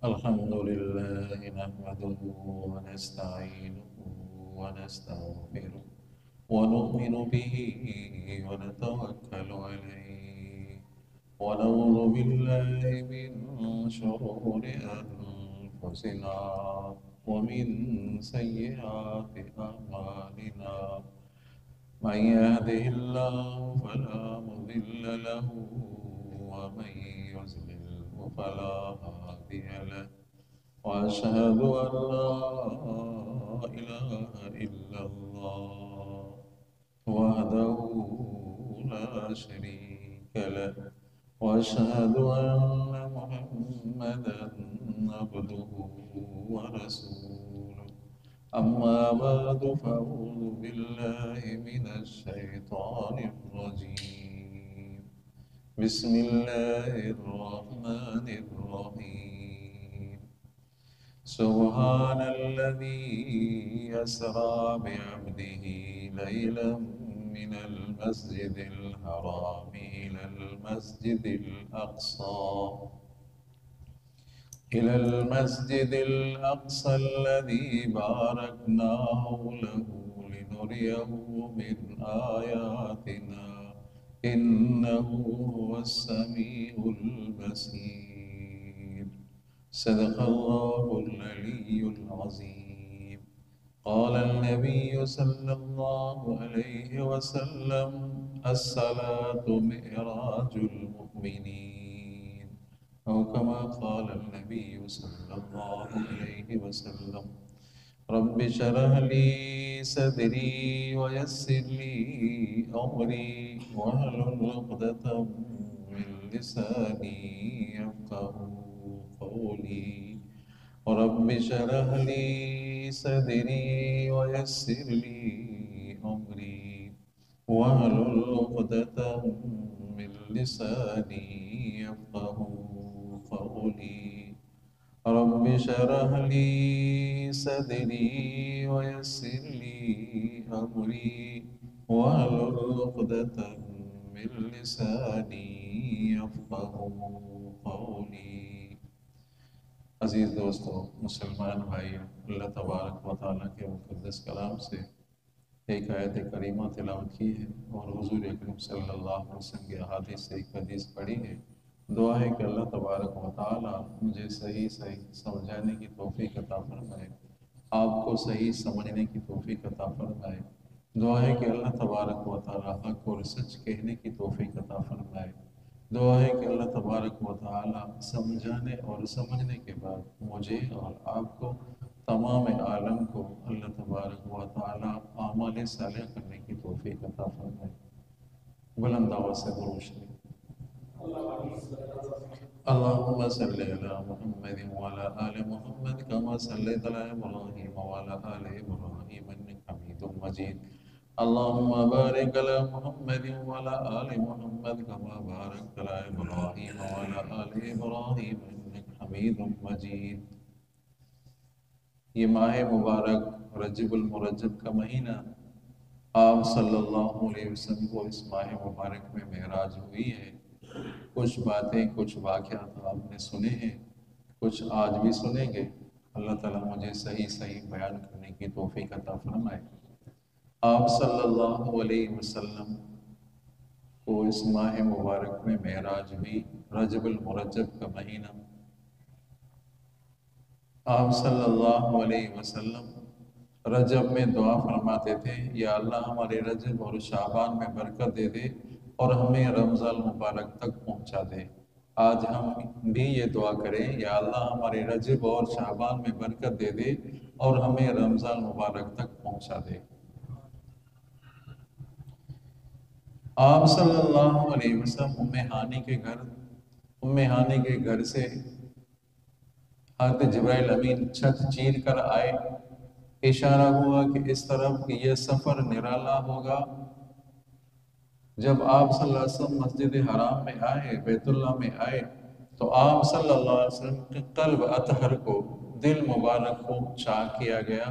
الحمد لله نحمده ونستعينه ونستغفره ونؤمن به ونتوكل عليه ونعوذ بالله من شرور أنفسنا ومن سيئات أعمالنا من يهده الله فلا مضل له ومن يضلله فلا هادي له وأشهد أن لا إله إلا الله وحده لا شريك له وأشهد أن محمدا عبده ورسوله أما بعد فأعوذ بالله من الشيطان الرجيم بسم الله الرحمن الرحيم سبحان الذي أسرى بعبده ليلا من المسجد الحرام إلى المسجد الذي باركنا حوله لنريه من آياتنا إنه هو السميع البصير صدق الله العلي العظيم قال النبي صلى الله عليه وسلم الصلاة معراج المؤمنين أو كما قال النبي صلى الله عليه وسلم رب اشرح لي صدري ويسر لي أمري واحلل عقدة من لساني يفقهوا قولي رب اشرح لي صدري ويسر لي أمري واحلل عقدة من لساني يفقهوا قولي رب اشرح لي صدري ويسر لي أمري واحلل عقدة من لساني يفقهوا قولي عزیز دوستو، مسلمان بھائیو، اللہ تبارک و تعالیٰ کے مقدس کلام سے ایک آیت کریمہ تلاوت کی ہے اور حضور اکرم صلی اللہ علیہ وسلم کی احادیث سے ایک حدیث پڑھی ہے۔ دعا ہے کہ اللہ تبارک و تعالیٰ مجھے صحیح سمجھانے کی توفیق عطا فرمائے، آپ کو صحیح سمجھنے کی توفیق عطا فرمائے۔ دعا ہے کہ اللہ تبارک و تعالیٰ حق اور سچ کہنے کی توفیق عطا فرمائے۔ دعا ہے کہ اللہ تبارک و تعالیٰ سمجھانے اور سمجھنے کے بعد مجھے اور آپ کو تمام عالم کو اللہ تبارک و تعالیٰ اعمال صالح کرنے کی توفیق عطا فرمائے۔ بلند آواز سے درود شریف۔ اللهم صل على محمد وعلى آل محمد كما صليت على إبراهيم وعلى آل إبراهيم إنك حميد مجيد اللهم بارك على محمد وعلى آل محمد كما باركت على إبراهيم وعلى آل إبراهيم إنك حميد مجيد۔ یہ ماہ مبارک رجب المرجب کا مہینہ، آپ صلی اللہ علیہ وسلم کو اس ماہ مبارک میں معراج ہوئی ہے۔ کچھ باتیں، کچھ واقعات آپ نے سنے ہیں، کچھ آج بھی سنیں گے۔ اللہ تعالیٰ مجھے صحیح بیان کرنے کی توفیق عطا فرمائے۔ آپ صلی اللہ علیہ وسلم کو اس ماہ مبارک میں معراج ہوئی، رجب المرجب کا مہینہ۔ آپ صلی اللہ علیہ وسلم رجب میں دعا فرماتے تھے، یا اللہ ہمارے رجب اور شعبان میں برکت دے دے اور ہمیں رمضان مبارک تک پہنچا دے۔ آج ہم بھی یہ دعا کریں، یا اللہ ہمارے رجب اور شعبان میں برکت دے دے اور ہمیں رمضان مبارک تک پہنچا دے۔ آپ صلی اللہ علیہ وسلم ام ہانی کے گھر سے حضرت جبرائیل امین چھت چیر کر آئے۔ اشارہ ہوا کہ اس طرف کہ یہ سفر نرالا ہوگا۔ جب آپ صلی اللہ علیہ وسلم مسجد حرام میں آئے، بیت اللہ میں آئے، تو آپ صلی اللہ علیہ وسلم کے قلب اطہر کو، دل مبارک کو چاک کیا گیا،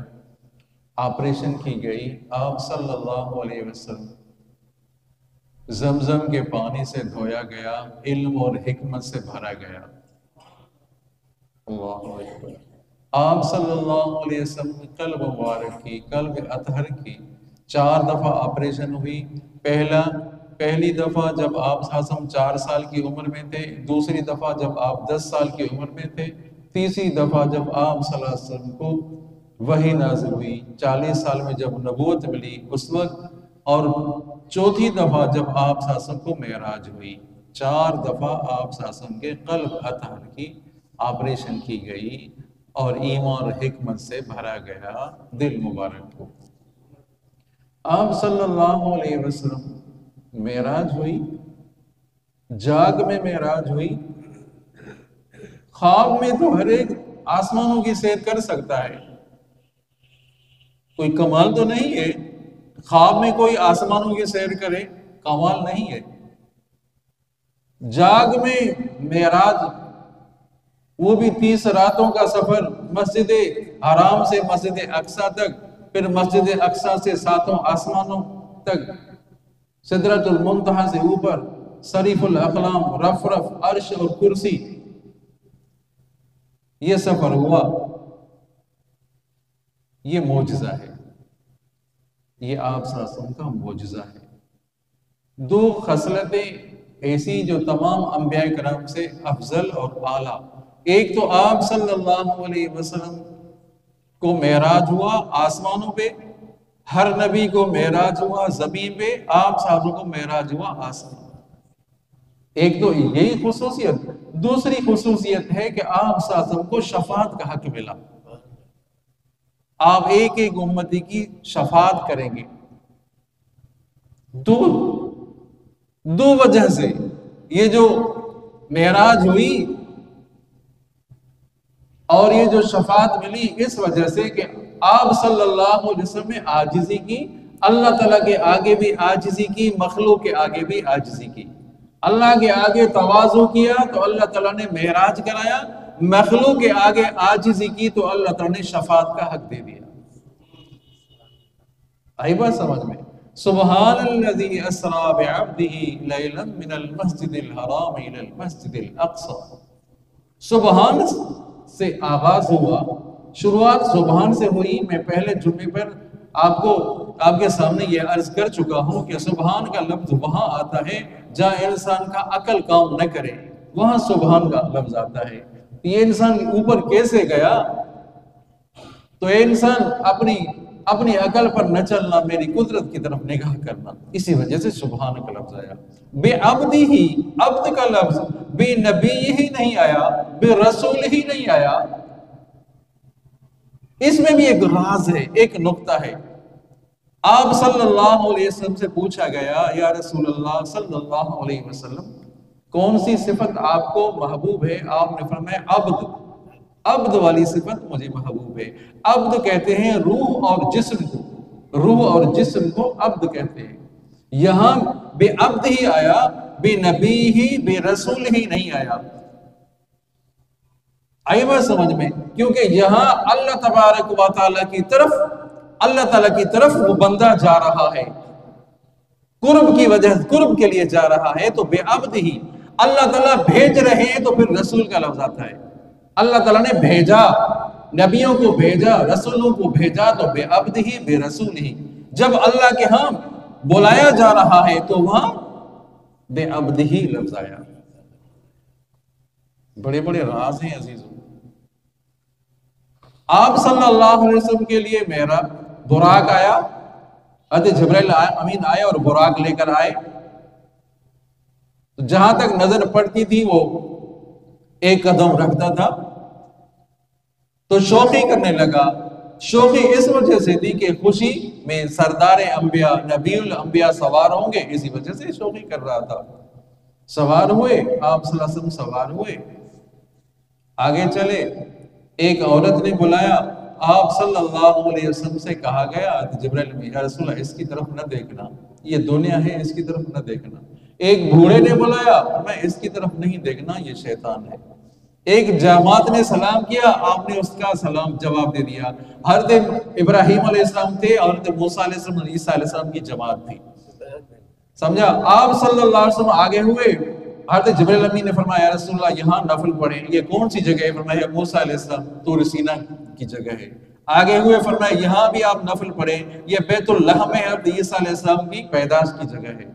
آپریشن کی گئی۔ آپ صلی اللہ علیہ وسلم زمزم کے پانی سے دھویا گیا، علم اور حکمت سے بھرا گیا۔ اللہ اکبر۔ آپ صلی اللہ علیہ وسلم کی قلب مبارک کی، قلب اطہر کی 4 دفعہ آپریشن ہوئی۔ پہلی دفعہ جب آپ صلی اللہ علیہ وسلم 4 سال کی عمر میں تھے، دوسری دفعہ جب آپ 10 سال کی عمر میں تھے، تیسری دفعہ جب آپ صلی اللہ علیہ وسلم کو وحی نازل ہوئی 40 سال میں جب نبوت ملی اس وقت، اور چوتھی دفعہ جب آپ صلی اللہ علیہ وسلم کو معراج ہوئی۔ 4 دفعہ آپ صلی اللہ علیہ وسلم کے قلب اطہر کی آپریشن کی گئی اور ایمان اور حکمت سے بھرا گیا دل مبارک کو۔ آپ صلی اللہ علیہ وسلم معراج ہوئی، جاگ میں معراج ہوئی۔ خواب میں تو ہر ایک آسمانوں کی سیر کر سکتا ہے، کوئی کمال تو نہیں ہے خواب میں کوئی آسمانوں کی سیر کرے، کمال نہیں ہے۔ جاگ میں معراج، وہ بھی 30 راتوں کا سفر، مسجد حرام سے مسجد اقصی تک، پھر مسجد اقصی سے 7 آسمانوں تک، سدرۃ المنتہا سے اوپر، صریف الاقلام، رف عرش اور کرسی، یہ سفر ہوا۔ یہ معجزہ ہے، یہ آپ صلی اللہ علیہ وسلم کا معجزہ ہے۔ 2 خصلتیں ایسی جو تمام انبیاء کرام سے افضل اور اعلیٰ، ایک تو آپ صلی اللہ علیہ وسلم کو معراج ہوا آسمانوں پہ، ہر نبی کو معراج ہوا زمین پہ، آپ صلی اللہ علیہ وسلم کو معراج ہوا آسمان۔ ایک تو یہی خصوصیت، دوسری خصوصیت ہے کہ آپ صلی اللہ علیہ وسلم کو شفاعت کا حق ملا، آپ ایک ایک امتی کی شفاعت کریں گے۔ دو وجہ سے یہ جو معراج ہوئی اور یہ جو شفاعت ملی، اس وجہ سے کہ آپ صلی اللہ علیہ وسلم نے عاجزی کی، اللہ تعالیٰ کے آگے بھی عاجزی کی، مخلوق کے آگے بھی عاجزی کی۔ اللہ کے آگے تواضع کیا تو اللہ تعالیٰ نے معراج کرایا، مخلوق کے آگے عاجزی کی تو اللہ تعالیٰ نے شفاعت کا حق دے دیا۔ آئی بات سمجھ میں؟ سبحان الذی اسری بعبدہ لیلا من المسجد الحرام الی المسجد الاقصی۔ سبحان سے آغاز ہوا، شروعات سبحان سے ہوئی۔ میں پہلے جمعے پر آپ کے سامنے یہ عرض کر چکا ہوں کہ سبحان کا لفظ وہاں آتا ہے جہاں انسان کا عقل کام نہ کرے، وہاں سبحان کا لفظ آتا ہے۔ یہ انسان اوپر کیسے گیا؟ تو یہ انسان اپنی عقل پر نہ چلنا، میری قدرت کی طرف نگاہ کرنا، اسی وجہ سے سبحان کا لفظ آیا۔ بے عبدی ہی، عبد کا لفظ بے نبی ہی نہیں آیا، بے رسول ہی نہیں آیا۔ اس میں بھی ایک راز ہے، ایک نقطہ ہے۔ آپ صلی اللہ علیہ وسلم سے پوچھا گیا، یا رسول اللہ صلی اللہ علیہ وسلم کون سی صفت آپ کو محبوب ہے؟ آپ نے فرمایا عبد، عبد والی صفت مجھے محبوب ہے۔ عبد کہتے ہیں روح اور جسم کو، روح اور جسم کو عبد کہتے ہیں۔ یہاں بے عبد ہی آیا، بے نبی ہی، بے رسول ہی نہیں آیا۔ آئی بات سمجھ میں؟ کیونکہ یہاں اللہ تبارک و تعالیٰ کی طرف، اللہ تعالیٰ کی طرف وہ بندہ جا رہا ہے، قرب کی وجہ، قرب کے لیے جا رہا ہے، تو بے عبد ہی۔ اللہ تعالیٰ بھیج رہے ہیں تو پھر رسول کا لفظ آتا ہے۔ اللہ تعالیٰ نے بھیجا، نبیوں کو بھیجا، رسولوں کو بھیجا، تو بے عبد ہی، بے رسول ہی۔ جب اللہ کے ہاں بلایا جا رہا ہے تو وہاں بے عبد ہی لفظ آیا۔ بڑے بڑے راز ہیں عزیزوں۔ آپ صلی اللہ علیہ وسلم کے لیے میرا براق آیا، حضرت جبرائیل امین آئے اور براق لے کر آئے، جہاں تک نظر پڑتی تھی وہ 1 قدم رکھتا تھا، تو شوخی کرنے لگا۔ شوخی اس وجہ سے تھی کہ خوشی میں سردار انبیاء، نبی الانبیاء سوار ہوں گے، اسی وجہ سے شوخی کر رہا تھا۔ سوار ہوئے، آپ صلی اللہ علیہ وسلم سوار ہوئے، آگے چلے۔ ایک عورت نے بلایا، آپ صلی اللہ علیہ وسلم سے کہا گیا، جبرائیل میں، یا رسول اللہ اس کی طرف نہ دیکھنا، یہ دنیا ہے، اس کی طرف نہ دیکھنا۔ ایک بوڑھے نے بلایا، میں اس کی طرف نہیں دیکھنا، یہ شیطان ہے۔ ایک جماعت نے سلام کیا، آپ نے اس کا سلام جواب دے دیا۔ حضرت ابراہیم علیہ السلام تھے، حضرت موسیٰ علیہ السلام، عیسیٰ علیہ السلام کی جماعت تھی، سمجھا؟ آپ صلی اللہ علیہ وسلم آگے ہوئے، حضرت جبریل امین نے فرمایا یا رسول اللہ یہاں نفل پڑھیں. یہ کون سی جگہ ہے؟ فرمایا موسیٰ علیہ السلام طور سینا کی جگہ ہے. آگے ہوئے فرمایا یہاں بھی آپ نفل پڑھیں، یہ بیت اللحم ہے، حضرت عیسیٰ علیہ السلام کی پیدائش کی جگہ ہے،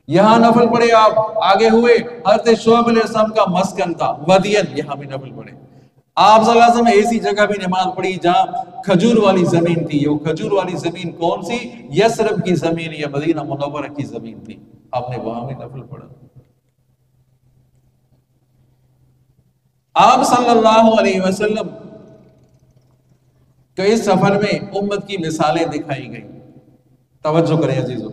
یہاں نفل پڑھے آپ. آگے ہوئے حضرت شعیب علیہ السلام کا مسکن تھا مدین، یہاں بھی نفل پڑھے. آپ صلی اللہ علیہ وسلم نے ایسی جگہ بھی نماز پڑھی جہاں کھجور والی زمین تھی. وہ کھجور والی زمین کون سی؟ یثرب کی زمین یا مدینہ منورہ کی زمین تھی. آپ نے وہاں بھی نفل پڑھا. آپ صلی اللہ علیہ وسلم تو اس سفر میں امت کی مثالیں دکھائی گئی. توجہ کریں عزیزو،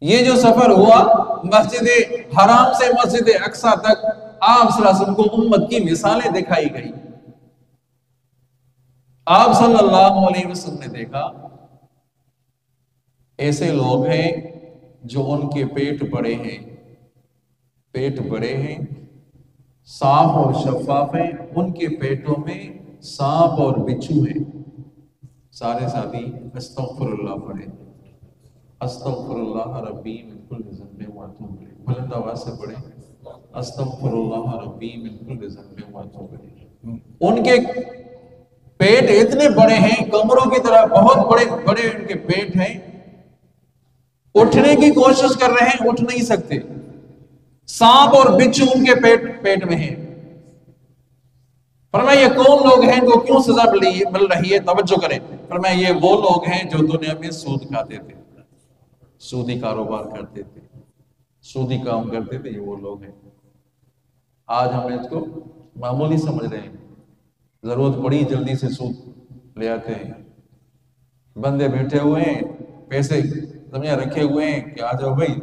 یہ جو سفر ہوا مسجد حرام سے مسجد اقصی تک، آپ صلی اللہ علیہ وسلم کو امت کی مثالیں دکھائی گئی. آپ صلی اللہ علیہ وسلم نے دیکھا ایسے لوگ ہیں جو ان کے پیٹ بڑے ہیں، پیٹ بڑے ہیں، صاف اور شفاف ہیں، ان کے پیٹوں میں سانپ اور بچھو ہیں. سارے ساتھی استغفر اللہ پڑھیں. استغفر اللہ ربی من کل ذنب واتوب الیہ. بلند آواز سے پڑھیں استغفر اللہ ربی من کل ذنب واتوب الیہ. ان کے پیٹ اتنے بڑے ہیں کمروں کی طرح، بہت بڑے بڑے ان کے پیٹ ہیں. اٹھنے کی کوشش کر رہے ہیں، اٹھ نہیں سکتے. سانپ اور بچھو ان کے پیٹ میں ہیں. فرمایا یہ کون لوگ ہیں جو کیوں سزا مل رہی ہے؟ توجہ کریں. فرمایا یہ وہ لوگ ہیں جو دنیا میں سود کھاتے تھے، سودی کاروبار کرتے تھے، سودی کام کرتے تھے. یہ وہ لوگ ہیں. آج ہم اس کو معمولی سمجھ رہے ہیں، ضرورت پڑی جلدی سے سود لے آتے ہیں. بندے بیٹھے ہوئے ہیں، پیسے زمین رکھے ہوئے ہیں کہ آ جاؤ بھائی.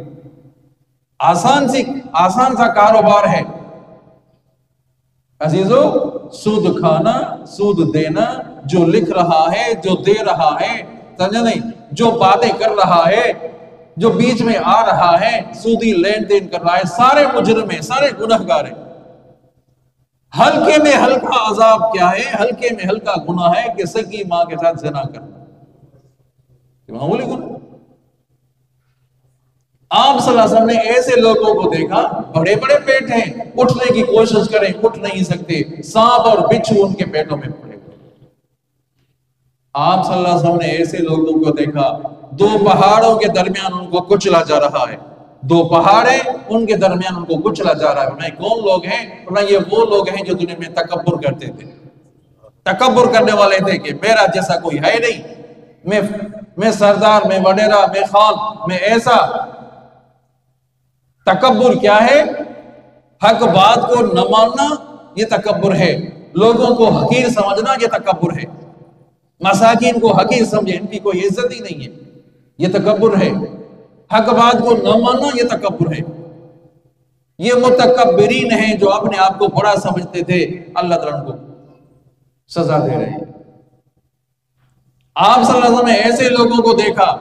آسان سا کاروبار ہے عزیزو. سود کھانا، سود دینا، جو لکھ رہا ہے، جو دے رہا ہے، سمجھا نہیں، جو باتیں کر رہا ہے، جو بیچ میں آ رہا ہے، سودی لین دین کر رہا ہے، سارے مجرم ہیں، سارے گنہگار ہیں. ہلکے میں ہلکا عذاب کیا ہے؟ ہلکے میں ہلکا گناہ ہے کہ سگی ماں کے ساتھ زنا کرنا. معمولی گناہ. آپ صلی اللہ علیہ وسلم نے ایسے لوگوں کو دیکھا، بڑے بڑے پیٹ ہیں، اٹھنے کی کوشش کریں اٹھ نہیں سکتے، سانپ اور بچھو ان کے پیٹوں میں پڑے. آپ صلی اللہ علیہ وسلم نے ایسے لوگوں کو دیکھا، دو پہاڑوں کے درمیان ان کو کچلا جا رہا ہے. دو پہاڑیں ان کے درمیان ان کو کچلا جا رہا ہے. کون لوگ ہیں؟ یہ وہ لوگ ہیں جو دنیا میں تکبر کرتے تھے، تکبر کرنے والے تھے کہ میرا جیسا کوئی ہے نہیں، میں سردار، میں وڈیرا، میں خان، میں ایسا. تکبر کیا ہے؟ حق بات کو نہ ماننا، یہ تکبر ہے. لوگوں کو حقیر سمجھنا، یہ تکبر ہے. مساکین کو حقیر سمجھے، ان کی کوئی عزت ہی نہیں ہے، یہ تکبر ہے. حق بات کو نہ ماننا، یہ تکبر ہے. یہ متکبرین ہیں جو اپنے آپ کو بڑا سمجھتے تھے، اللہ تعالیٰ ان کو سزا دے رہے ہیں. آپ صلی اللہ علیہ وسلم نے ایسے لوگوں کو دیکھا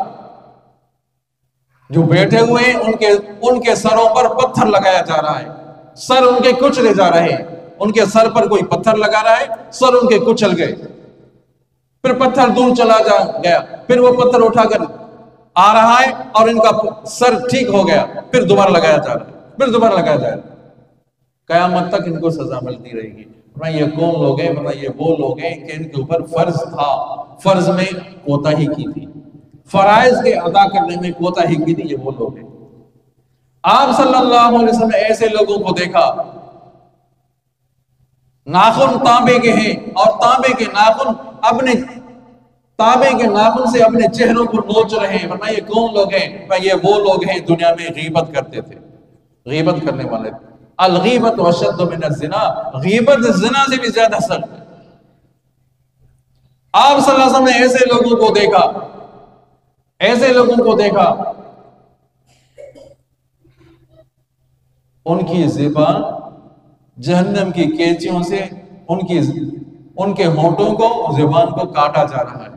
جو بیٹھے ہوئے ہیں، ان کے سروں پر پتھر لگایا جا رہا ہے، سر ان کے کچلے جا رہے ہیں. ان کے سر پر کوئی پتھر لگا رہا ہے، سر ان کے کچل گئے. پھر پتھر دور چلا گیا، پھر وہ پتھر اٹھا کر آ رہا ہے اور ان کا سر ٹھیک ہو گیا، پھر دوبارہ لگایا جا رہا ہے، پھر دوبارہ لگایا جا رہا ہے. قیامت تک ان کو سزا ملتی رہے گی. یہ کون لوگ ہیں؟ یہ وہ لوگ ہیں کہ ان کے اوپر فرض تھا، فرض میں کوتاہی کی تھی، فرائض کے ادا کرنے میں کوتاہی کی تھی. یہ وہ لوگ ہیں. آپ صلی اللہ علیہ وسلم نے ایسے لوگوں کو دیکھا، ناخن تانبے کے ہیں اور تانبے کے ناخن سے اپنے چہروں کو نوچ رہے ہیں. یہ کون لوگ ہیں؟ یہ وہ لوگ ہیں دنیا میں غیبت کرتے تھے، غیبت کرنے والے تھے. الغیبت اشد من الزنا، غیبت زنا سے بھی زیادہ سخت ہے. آپ صلی اللہ علیہ وسلم نے ایسے لوگوں کو دیکھا، ایسے لوگوں کو دیکھا، ان کی زبان جہنم کی کینچیوں سے ان کے ہونٹوں کو، زبان کو کاٹا جا رہا ہے.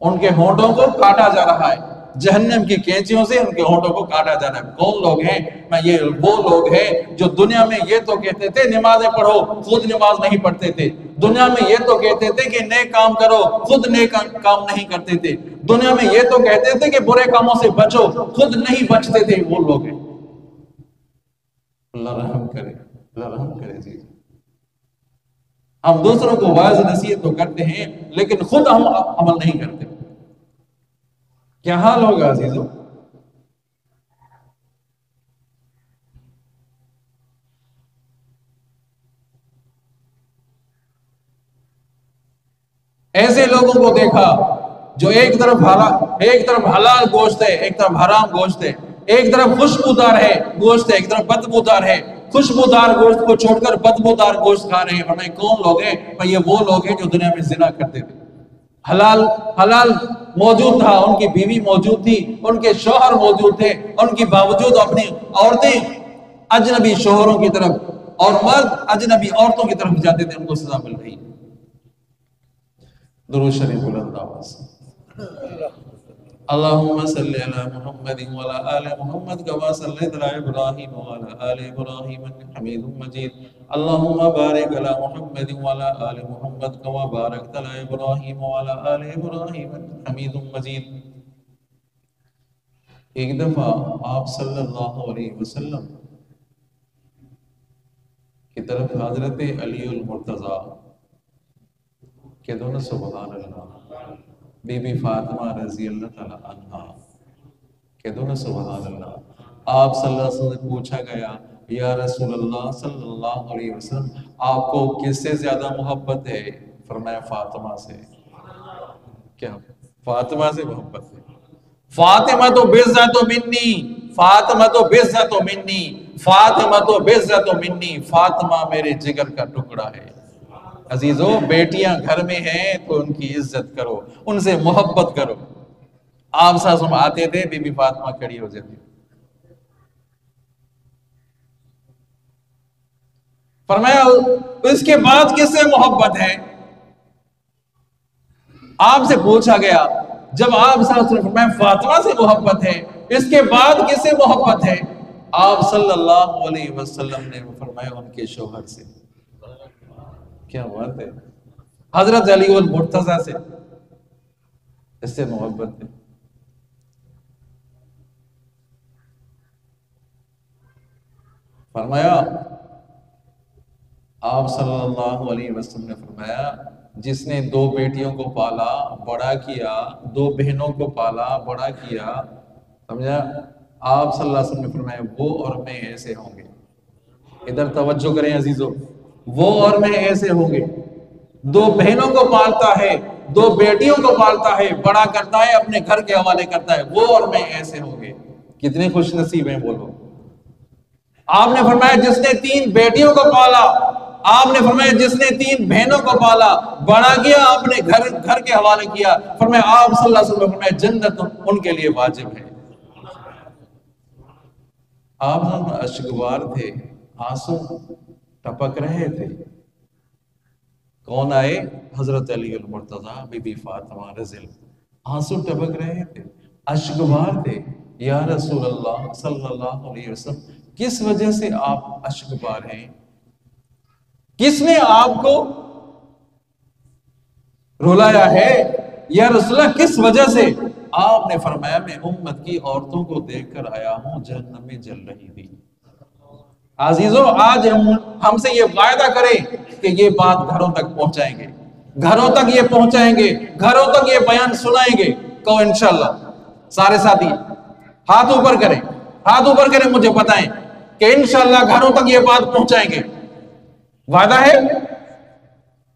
ان کے ہونٹوں کو کاٹا جا رہا ہے، جہنم کی کینچیوں سے ان کے ہونٹوں کو کاٹا جا رہا ہے. کون لوگ ہیں؟ یہ وہ لوگ ہیں جو دنیا میں یہ تو کہتے تھے نمازیں پڑھو، خود نماز نہیں پڑھتے تھے. دنیا میں یہ تو کہتے تھے کہ نیک کام کرو، خود نیک کام نہیں کرتے تھے. دنیا میں یہ تو کہتے تھے کہ برے کاموں سے بچو، خود نہیں بچتے تھے. وہ لوگ ہیں. اللہ رحم کرے، اللہ رحم کرے جی۔ ہم دوسروں کو واعظ نصیحت تو کرتے ہیں لیکن خود ہم عمل نہیں کرتے۔ کیا حال ہوگا عزیزو؟ ایسے لوگوں کو دیکھا جو ایک طرف حلال گوشت ہے، ایک طرف حرام گوشت ہے، ایک طرف خوشبودار ہے گوشت ہے، ایک طرف بدبودار ہے، خوشبودار گوشت کو چھوڑ کر بدبودار گوشت کھا رہے ہیں۔ فرمائے کون لوگ ہیں؟ یہ وہ لوگ ہیں جو دنیا میں زنا کرتے تھے، حلال موجود تھا، ان کی بیوی موجود تھی، ان کے شوہر موجود تھے، ان کی باوجود اپنی عورتیں اجنبی شوہروں کی طرف اور مرد اجنبی عورتوں کی طرف جاتے تھے، ان کو سزا مل رہی ہے۔ درود شریف بلند آواز سے اللهم صل على محمد وعلى آل محمد كما صليت على إبراهيم وعلى آل إبراهيم إنك حميد مجيد اللهم بارك على محمد وعلى آل محمد كما باركت على إبراهيم وعلى آل إبراهيم إنك حميد مجيد۔ ایک دفعہ آپ صلی اللہ علیہ وسلم کی طرف حضرت علی المرتضیٰ کہ دونوں سبحان اللہ، بی بی فاطمہ رضی اللہ تعالی عنہ کہ دونوں سبحان اللہ، آپ صلی اللہ علیہ وسلم سے پوچھا گیا یا رسول اللہ صلی اللہ علیہ وسلم آپ کو کس سے زیادہ محبت ہے؟ فرمایا فاطمہ سے۔ کیا فاطمہ سے محبت ہے؟ فاطمہ تو بِضْعَةٌ منی، فاطمہ تو بِضْعَةٌ منی، فاطمہ تو بِضْعَةٌ منی، فاطمہ میرے جگر کا ٹکڑا ہے۔ عزیزو بیٹیاں گھر میں ہیں تو ان کی عزت کرو، ان سے محبت کرو۔ آپ ساسم آتے تھے، بی بی فاطمہ کھڑی ہو جاتی، فرمایا اس کے بعد کس سے محبت ہے؟ آپ سے پوچھا گیا، جب آپ صلی اللہ علیہ وسلم فرمایا فاطمہ سے محبت ہے، اس کے بعد کس سے محبت ہے؟ آپ صلی اللہ علیہ وسلم نے فرمایا ان کے شوہر سے۔ کیا بات ہے، حضرت علی المرتضیٰ سے، اس سے محبت ہے۔ فرمایا آپ صلی اللہ علیہ وسلم نے فرمایا جس نے دو بیٹیوں کو پالا بڑا کیا، دو بہنوں کو پالا بڑا کیا، سمجھا؟ آپ صلی اللہ علیہ وسلم نے فرمایا وہ اور میں ایسے ہوں گے۔ ادھر توجہ کریں عزیزو، وہ اور میں ایسے ہوں گے، دو بہنوں کو پالتا ہے، دو بیٹیوں کو پالتا ہے، بڑا کرتا ہے، اپنے گھر کے حوالے کرتا ہے، وہ اور میں ایسے ہوں گے۔ کتنے خوش نصیب ہیں بولو۔ آپ نے فرمایا جس نے 3 بیٹیوں کو پالا، آپ نے فرمایا جس نے 3 بہنوں کو پالا بڑا کیا، اپنے گھر کے حوالے کیا، فرمایا آپ صلی اللہ علیہ وسلم نے فرمایا جنت ان کے لیے واجب ہے۔ آپ اشکبار تھے، آنسو ٹپک رہے تھے، کون آئے؟ حضرت علی المرتضیٰ، بی بی فاطمہ رضی اللہ، آنسو ٹپک رہے تھے، اشکبار تھے۔ یا رسول اللہ صلی اللہ علیہ وسلم کس وجہ سے آپ اشکبار ہیں؟ کس نے آپ کو رلایا ہے؟ یا رسول اللہ کس وجہ سے؟ آپ نے فرمایا میں امت کی عورتوں کو دیکھ کر آیا ہوں، جہنم میں جل رہی تھی۔ عزیزو آج ہم سے یہ وعدہ کریں کہ یہ بات گھروں تک پہنچائیں گے، گھروں تک یہ پہنچائیں گے، گھروں تک یہ بیان سنائیں گے، کہو انشاءاللہ۔ سارے ساتھی ہاتھ اوپر کریں، ہاتھ اوپر کریں، مجھے بتائیں کہ انشاءاللہ گھروں تک یہ بات پہنچائیں گے۔ وعدہ ہے؟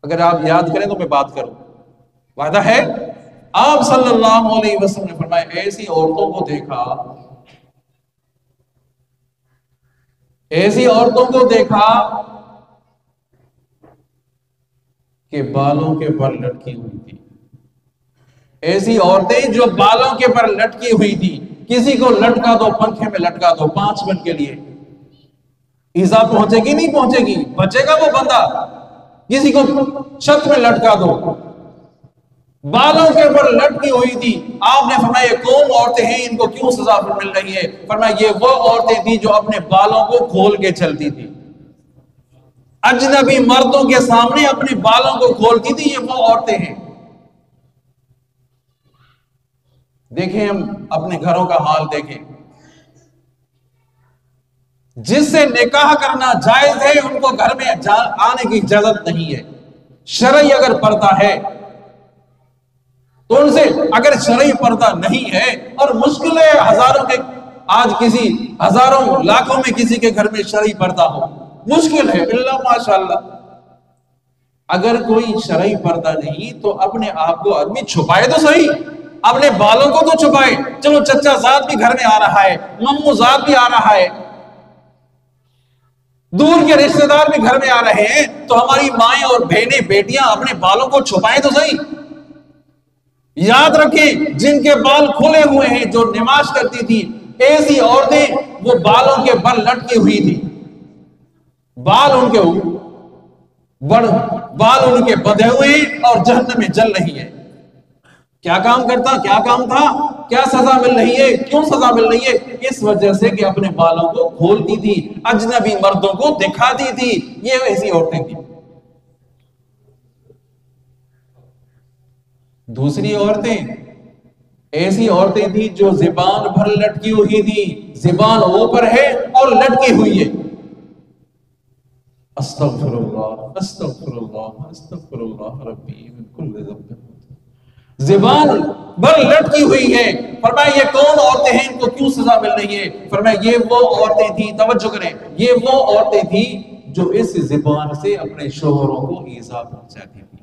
اگر آپ یاد کریں تو میں بات کروں، وعدہ ہے؟ آپ صلی اللہ علیہ وسلم نے فرمایا ایسی عورتوں کو دیکھا، ایسی عورتوں کو دیکھا کہ بالوں کے پر لٹکی ہوئی تھی، ایسی عورتیں جو بالوں کے پر لٹکی ہوئی تھی، کسی کو لٹکا دو، پنکھے میں لٹکا دو 5 منٹ کے لیے، ایزا پہنچے گی نہیں پہنچے گی؟ بچے گا وہ بندہ؟ کسی کو چھت میں لٹکا دو، بالوں کے اوپر لٹکی ہوئی تھی۔ آپ نے فرمایا یہ کون عورتیں ہیں، ان کو کیوں سزا مل رہی ہے؟ فرمایا یہ وہ عورتیں تھیں جو اپنے بالوں کو کھول کے چلتی تھی، اجنبی مردوں کے سامنے اپنے بالوں کو کھولتی تھی، یہ وہ عورتیں ہیں۔ دیکھیں ہم اپنے گھروں کا حال دیکھیں، جس سے نکاح کرنا جائز ہے ان کو گھر میں آنے کی اجازت نہیں ہے. شرعی اگر پردہ ہے تو ان سے، اگر شرعی پردہ نہیں ہے اور مشکل ہے ہزاروں کے، آج کسی ہزاروں لاکھوں میں کسی کے گھر میں شرعی پردہ ہو، مشکل ہے، اللہ ماشاءاللہ. اگر کوئی شرعی پردہ نہیں تو اپنے آپ کو آدمی چھپائے تو صحیح، اپنے بالوں کو تو چھپائے. چلو چچا زاد بھی گھر میں آ رہا ہے، ممو زاد بھی آ رہا ہے، دور کے رشتہ دار بھی گھر میں آ رہے ہیں، تو ہماری مائیں اور بہنیں بیٹیاں اپنے بالوں کو چھپائیں تو صحیح. یاد رکھیں جن کے بال کھلے ہوئے ہیں، جو نماز کرتی تھی ایسی عورتیں، وہ بالوں کے بل لٹکی ہوئی تھی، بال ان کے بال ان کے بدھے ہوئے ہیں اور جہنم میں جل رہی ہے. کیا کام کرتا، کیا کام تھا، کیا سزا مل رہی ہے، کیوں سزا مل رہی ہے؟ اس وجہ سے کہ اپنے بالوں کو کھولتی تھی، اجنبی مردوں کو دکھاتی تھی. یہ ایسی عورتیں تھیں. دوسری عورتیں ایسی عورتیں تھیں جو زبان بھر لٹکی ہوئی تھی، زبان اوپر ہے اور لٹکی ہوئی ہے. استغفر اللہ استغفر اللہ استغفر اللہ ربی من کل ذنب. زبان بھر لٹکی ہوئی ہے. فرمایا یہ کون عورتیں ہیں، ان کو کیوں سزا مل رہی ہے؟ فرمایا یہ وہ عورتیں تھیں، توجہ کریں، یہ وہ عورتیں تھیں جو اس زبان سے اپنے شوہروں کو ایذا پہنچاتی تھی،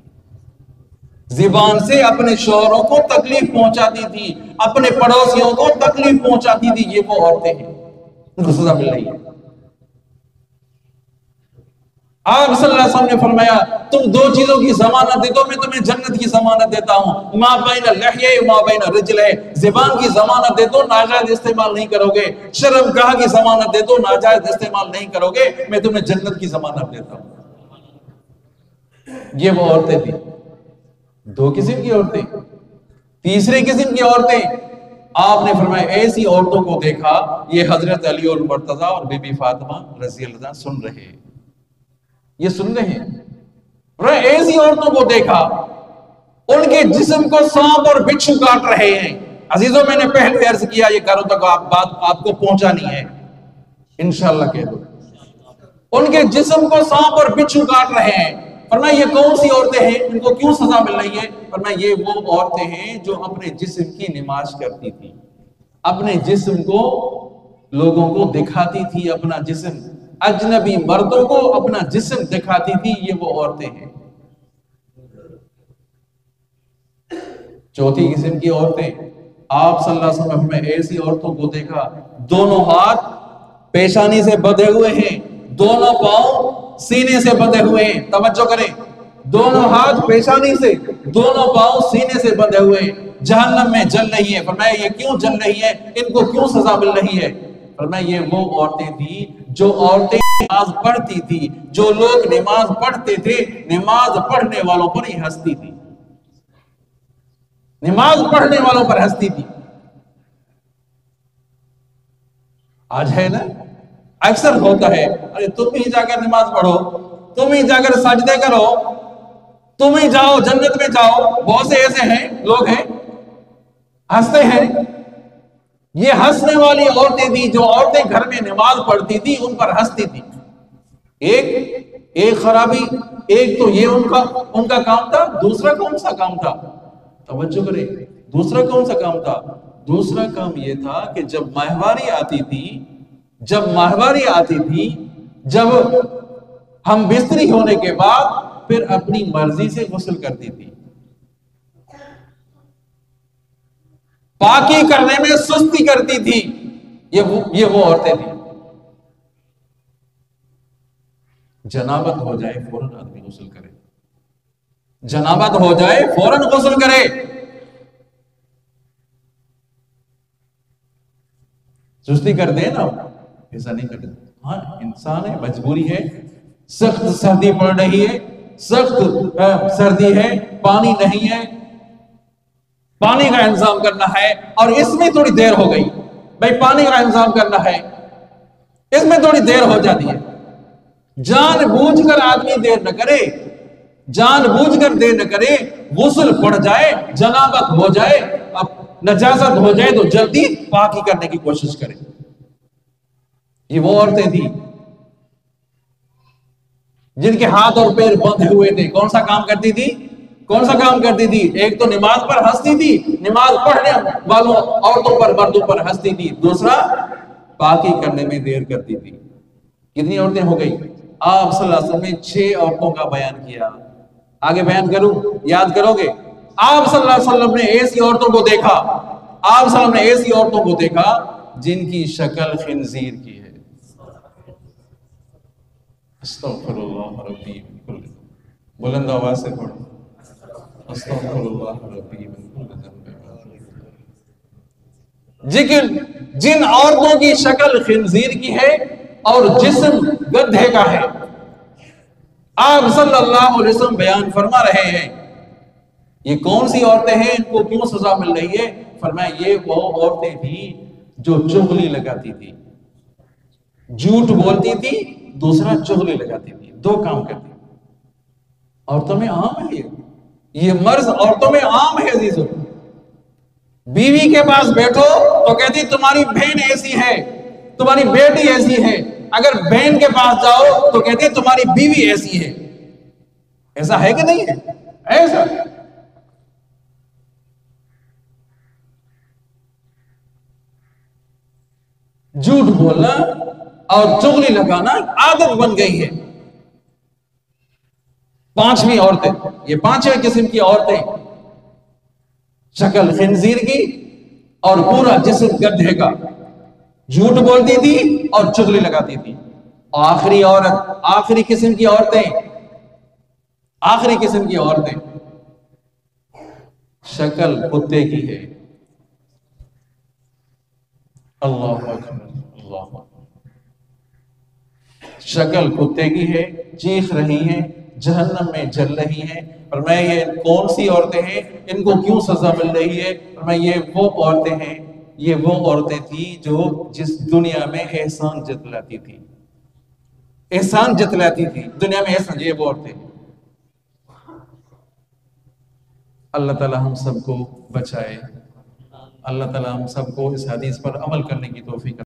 زبان سے اپنے شوہروں کو تکلیف پہنچاتی تھی، اپنے پڑوسیوں کو تکلیف پہنچاتی تھی. یہ وہ عورتیں ہیں، ان کو سزا مل رہی ہے. آپ صلی اللہ علیہ وسلم نے فرمایا تم دو چیزوں کی ضمانت دے دو، میں تمہیں جنت کی ضمانت دیتا ہوں. ما بین اللحیہ وما بین الرجلہ، زبان کی ضمانت دے دو، ناجائز استعمال نہیں کرو گے. شرم گاہ کی ضمانت دے دو، ناجائز استعمال نہیں کرو گے، میں تمہیں جنت کی ضمانت دیتا ہوں. یہ وہ عورتیں تھیں. دو قسم کی عورتیں. تیسرے قسم کی عورتیں آپ نے فرمایا ایسی عورتوں کو دیکھا، یہ حضرت علی المرتضی اور بی بی فاطمہ رضی اللہ عنہ سن رہے ہیں، یہ سن رہے ہیں. ایسی عورتوں کو دیکھا ان کے جسم کو سانپ اور بچھو کاٹ رہے ہیں. عزیزوں میں نے پہلے عرض کیا یہ گھروں تک بات آپ کو پہنچانی ہے، انشاءاللہ کہہ دو. ان کے جسم کو سانپ اور بچھو کاٹ رہے ہیں. فرمایا یہ کون سی عورتیں ہیں، ان کو کیوں سزا مل رہی ہے؟ فرمایا یہ وہ عورتیں ہیں جو اپنے جسم کی نماز کرتی تھی، اپنے جسم کو لوگوں کو دکھاتی تھی، اپنا جسم اجنبی مردوں کو اپنا جسم دکھاتی تھی. یہ وہ عورتیں ہیں. چوتھی قسم کی عورتیں آپ صلی اللہ علیہ وسلم نے ایسی عورتوں کو دیکھا دونوں ہاتھ پیشانی سے بندھے ہوئے ہیں، دونوں پاؤں سینے سے بندھے ہوئے ہیں. توجہ کریں، دونوں ہاتھ پیشانی سے، دونوں پاؤں سینے سے بندھے ہوئے ہیں، جہنم میں جل رہی ہے. فرمایا یہ کیوں جل رہی ہے، ان کو کیوں سزا مل رہی ہے؟ فرمایا یہ وہ عورتیں تھیں جو عورتیں نماز پڑھتی تھی، جو لوگ نماز پڑھتے تھے نماز پڑھنے والوں پر ہی ہنستی تھی، نماز پڑھنے والوں پر ہنستی تھی. آج ہے نا، اکثر ہوتا ہے، ارے تم ہی جا کر نماز پڑھو، تم ہی جا کر سجدے کرو، تم ہی جاؤ جنت میں جاؤ. بہت سے ایسے ہیں لوگ ہیں ہنستے ہیں. یہ ہنسنے والی عورتیں تھیں جو عورتیں گھر میں نماز پڑھتی تھی ان پر ہنستی تھی. ایک خرابی، ایک تو یہ ان کا کام تھا. دوسرا کون سا کام تھا؟ توجہ کریں، دوسرا کون سا کام تھا؟ دوسرا کام یہ تھا کہ جب ماہواری آتی تھی، جب ہم بستری ہونے کے بعد پھر اپنی مرضی سے غسل کرتی تھی. پاکی کرنے میں سستی کرتی تھی. یہ وہ عورتیں تھیں. جنابت ہو جائے فوراً آدمی غسل کرے، جنابت ہو جائے فوراً غسل کرے. سستی کر دے نا، ایسا نہیں کرتے. ہاں انسان ہے، مجبوری ہے، سخت سردی پڑ رہی ہے، سخت سردی ہے، پانی نہیں ہے، پانی کا انتظام کرنا ہے، اور اس میں تھوڑی دیر ہو گئی، بھائی پانی کا انتظام کرنا ہے، اس میں تھوڑی دیر ہو جاتی ہے. جان بوجھ کر آدمی دیر نہ کرے، جان بوجھ کر دیر نہ کرے. غسل پڑ جائے، جنابت ہو جائے، اب نجاست ہو جائے تو جلدی پاکی کرنے کی کوشش کرے. یہ وہ عورتیں تھیں جن کے ہاتھ اور پیر بندھے ہوئے تھے. کون سا کام کرتی تھی؟ کون سا کام کرتی تھی؟ ایک تو نماز پر ہنستی تھی، نماز پڑھنے والوں عورتوں پر مردوں پر ہنستی تھی. دوسرا پاکی کرنے میں دیر کرتی تھی. کتنی عورتیں ہو گئی؟ آپ صلی اللہ علیہ وسلم نے 6 عورتوں کا بیان کیا. آگے بیان کروں، یاد کرو گے؟ آپ صلی اللہ علیہ وسلم نے ایسی عورتوں کو دیکھا، آپ صلی اللہ علیہ وسلم نے ایسی عورتوں کو دیکھا جن کی شکل خنزیر کی ہے. استغفر اللہ ربی من کل ذنب. بلند آواز سے پڑھو. استغفر اللہ ربی من کل ذنب. جن عورتوں کی شکل خنزیر کی ہے اور جسم گدھے کا ہے، آپ صلی اللہ علیہ وسلم بیان فرما رہے ہیں یہ کون سی عورتیں ہیں، ان کو کیوں سزا مل رہی ہے؟ فرمایا یہ وہ عورتیں تھیں جو چغلی لگاتی تھی، جھوٹ بولتی تھی، دوسرا چغلی لگاتی تھی. 2 کام کرتی. عورتوں میں عام ہے یہ مرض عورتوں میں عام ہے عزیزوں. بیوی کے پاس بیٹھو تو کہتی تمہاری بہن ایسی ہے، تمہاری بیٹی ایسی ہے. اگر بہن کے پاس جاؤ تو کہتی تمہاری بیوی ایسی ہے. ایسا ہے کہ نہیں ہے؟ ایسا جھوٹ بولنا اور چغلی لگانا عادت بن گئی ہے. 5ویں عورتیں، یہ 5ویں قسم کی عورتیں، شکل خنزیر کی اور پورا جسم گدھے کا، جھوٹ بولتی تھی اور چغلی لگاتی تھی. آخری عورت، آخری قسم کی عورتیں شکل کتے کی ہے. اللہ اکبر، اللہ اکبر. شکل کتے کی ہے، چیخ رہی ہیں، جہنم میں جل رہی ہیں. فرمایا یہ کون سی عورتیں ہیں، ان کو کیوں سزا مل رہی ہے؟ فرمایا یہ وہ عورتیں ہیں، یہ وہ عورتیں تھیں جو جس دنیا میں احسان جتلاتی تھی، احسان جتلاتی تھی دنیا میں احسان. یہ وہ عورتیں. اللہ تعالی ہم سب کو بچائے. اللہ تعالی ہم سب کو اس حدیث پر عمل کرنے کی توفیق